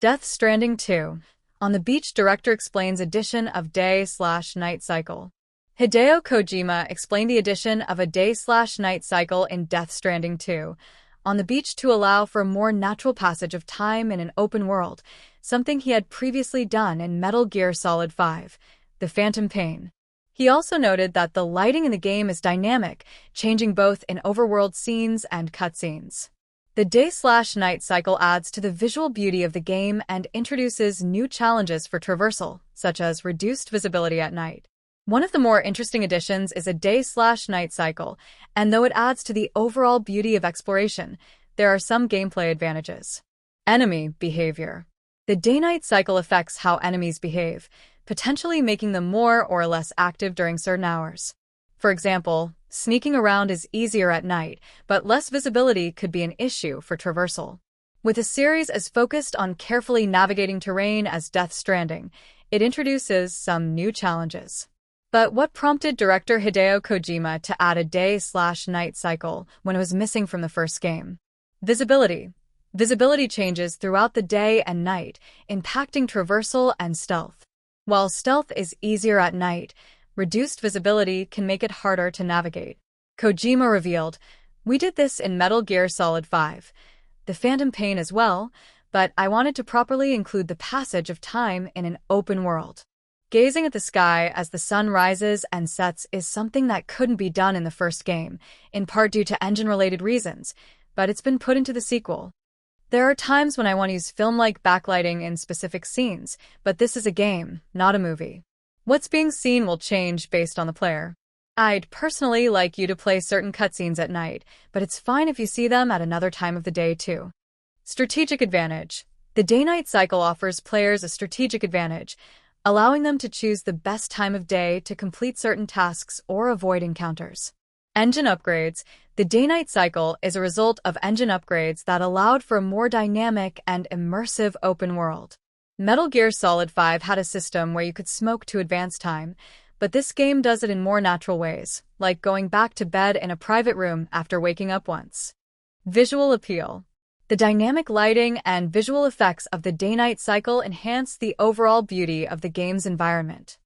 Death Stranding 2. On the beach, director explains addition of day/night cycle. Hideo Kojima explained the addition of a day/night cycle in Death Stranding 2 on the beach to allow for a more natural passage of time in an open world, something he had previously done in Metal Gear Solid 5, The Phantom Pain. He also noted that the lighting in the game is dynamic, changing both in overworld scenes and cutscenes. The day/night cycle adds to the visual beauty of the game and introduces new challenges for traversal, such as reduced visibility at night. One of the more interesting additions is a day/night cycle, and though it adds to the overall beauty of exploration, there are some gameplay advantages. Enemy behavior. The day-night cycle affects how enemies behave, potentially making them more or less active during certain hours. For example, sneaking around is easier at night, but less visibility could be an issue for traversal. With a series as focused on carefully navigating terrain as Death Stranding, it introduces some new challenges. But what prompted director Hideo Kojima to add a day/night cycle when it was missing from the first game? Visibility. Visibility changes throughout the day and night, impacting traversal and stealth. While stealth is easier at night, reduced visibility can make it harder to navigate. Kojima revealed, "We did this in Metal Gear Solid 5, The Phantom Pain as well, but I wanted to properly include the passage of time in an open world. Gazing at the sky as the sun rises and sets is something that couldn't be done in the first game, in part due to engine-related reasons, but it's been put into the sequel. There are times when I want to use film-like backlighting in specific scenes, but this is a game, not a movie. What's being seen will change based on the player. I'd personally like you to play certain cutscenes at night, but it's fine if you see them at another time of the day too." Strategic advantage. The day-night cycle offers players a strategic advantage, allowing them to choose the best time of day to complete certain tasks or avoid encounters. Engine upgrades. The day-night cycle is a result of engine upgrades that allowed for a more dynamic and immersive open world. Metal Gear Solid 5 had a system where you could smoke to advance time, but this game does it in more natural ways, like going back to bed in a private room after waking up once. Visual appeal. The dynamic lighting and visual effects of the day-night cycle enhance the overall beauty of the game's environment.